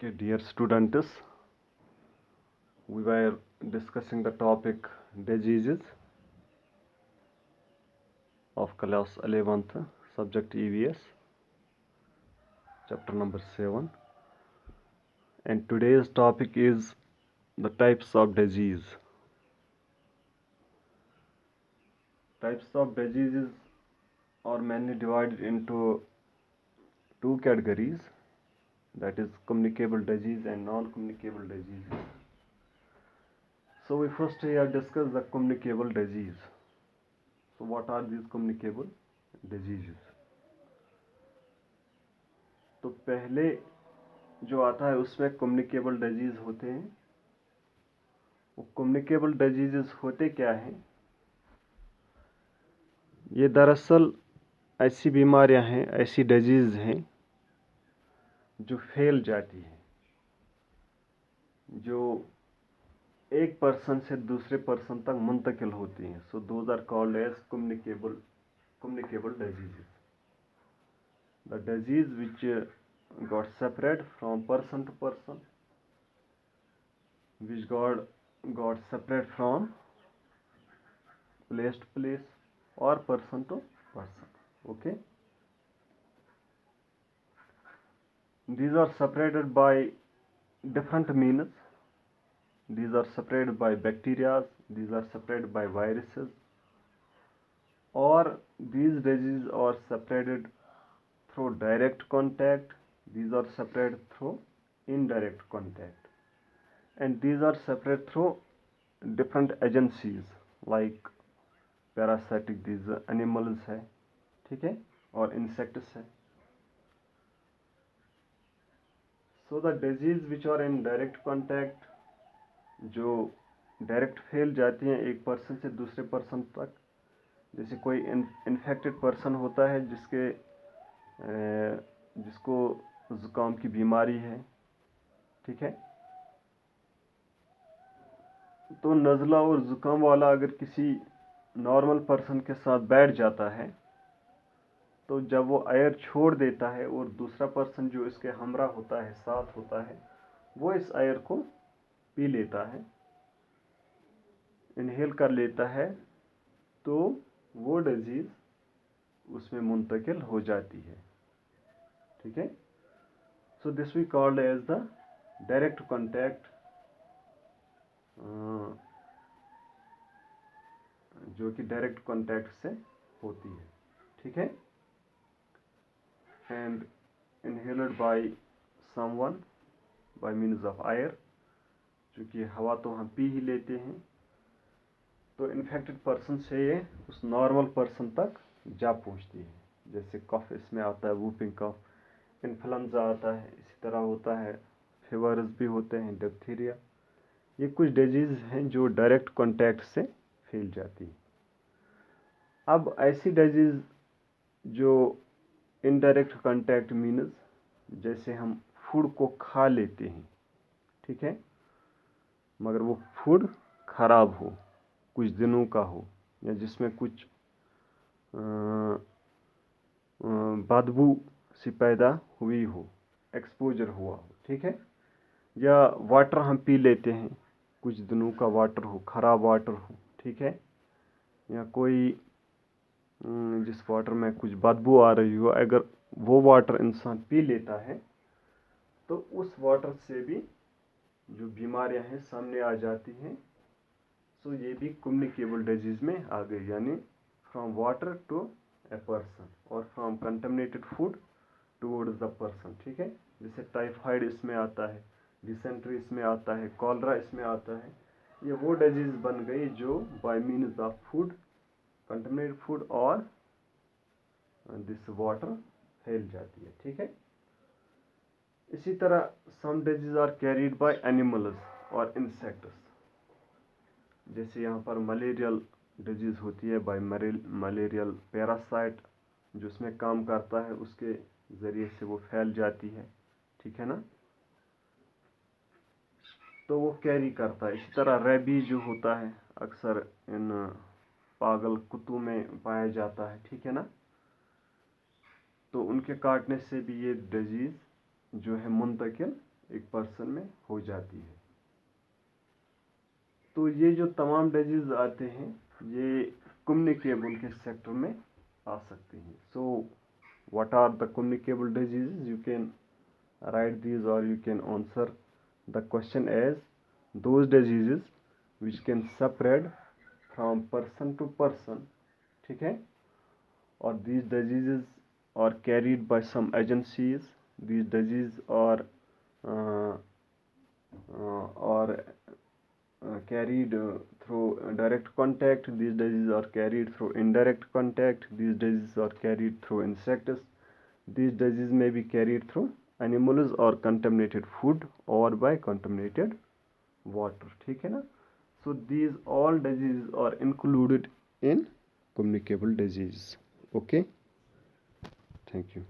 Okay, dear students, we were discussing the topic diseases of class 11th, subject EVS, chapter number 7. And today's topic is the types of disease. Types of diseases are mainly divided into two categories, that is communicable disease and non-communicable disease. So we first here discuss the communicable disease. So what are these communicable diseases? तो पहले जो आता है उसमें communicable disease होते हैं. वो communicable diseases होते क्या हैं? ये दरअसल ऐसी बीमारियां हैं, ऐसी डिजीज हैं जो फैल जाती हैं, जो एक पर्सन से दूसरे पर्सन तक मुंतकिल होती हैं. So those are called as communicable diseases. The disease which got separate from person to person, which got separate from place to place or person to person. Okay, these are separated by different means. These are separated by bacteria, these are separated by viruses, or these diseases are separated through direct contact, these are separated through indirect contact, and these are separated through different agencies like parasitic, these animals है, ठीक है, और insects है. So the disease which are in direct contact, जो direct फैल जाती हैं एक पर्सन से दूसरे पर्सन तक, जैसे कोई इन्फेक्टेड पर्सन होता है जिसको ज़ुकाम की बीमारी है, ठीक है, तो नज़ला और ज़ुकाम वाला अगर किसी नॉर्मल पर्सन के साथ बैठ जाता है, तो जब वो एयर छोड़ देता है और दूसरा पर्सन जो इसके हमरा होता है, साथ होता है, वो इस एयर को पी लेता है, इनहेल कर लेता है, तो वो डिजीज़ उसमें मुंतकिल हो जाती है. ठीक है. So this we called as the direct contact, जो कि डायरेक्ट कॉन्टैक्ट से होती है. ठीक है. And inhaled by someone by means of air, चूँकि हवा तो हम पी ही लेते हैं, तो इन्फेक्टेड पर्सन से ये उस नॉर्मल पर्सन तक जा पहुँचती है. जैसे कफ इसमें आता है, वूपिंग कफ, इन्फ्लुएंजा आता है, इसी तरह होता है, फीवर्स भी होते हैं, डिप्थीरिया. ये कुछ डिजीज़ हैं जो डायरेक्ट कॉन्टैक्ट से फैल जाती हैं. अब ऐसी डिजीज़ जो इनडायरेक्ट कॉन्टैक्ट मीन्स जैसे हम फूड को खा लेते हैं, ठीक है, मगर वो फूड ख़राब हो, कुछ दिनों का हो, या जिसमें कुछ बदबू सी पैदा हुई हो, एक्सपोजर हुआ हो, ठीक है, या वाटर हम पी लेते हैं, कुछ दिनों का वाटर हो, ख़राब वाटर हो, ठीक है, या कोई जिस वाटर में कुछ बदबू आ रही हो, अगर वो वाटर इंसान पी लेता है, तो उस वाटर से भी जो बीमारियां हैं सामने आ जाती हैं. सो ये भी कम्युनिकेबल डिजीज़ में आ गई, यानी from water to a person और from contaminated food towards the person. ठीक है. जैसे टाइफाइड इसमें आता है, डिसेंट्री इसमें आता है, कॉलरा इसमें आता है. ये वो डिजीज़ बन गई जो by means of food, contaminated food और दिस वाटर फैल जाती है. ठीक है. इसी तरह some disease are carried by animals और इंसेक्ट्स. जैसे यहाँ पर मलेरियल डिजीज़ होती है बाय मलेरियल पैरासाइट, जो उसमें काम करता है, उसके ज़रिए से वो फैल जाती है. ठीक है ना. तो वो कैरी करता है. इसी तरह रेबी जो होता है अक्सर इन पागल कुत्तों में पाया जाता है. ठीक है ना. तो उनके काटने से भी ये डिजीज़ जो है मुंतकिल ایک پرسن میں ہو جاتی ہے. تو یہ جو تمام ڈیزیز آتے ہیں یہ کمیونیکیبل کے سیکٹر میں آ سکتے ہیں. سو what are the communicable diseases? You can write these or you can answer the question as those diseases which can spread from person to person. ٹھیک ہے. اور these diseases are carried by some agencies. These diseases are carried through direct contact. These diseases are carried through indirect contact. These diseases are carried through insects. These diseases may be carried through animals or contaminated food or by contaminated water. ٹھیک ہے نا. So these all diseases are included in communicable disease. Okay. Thank you.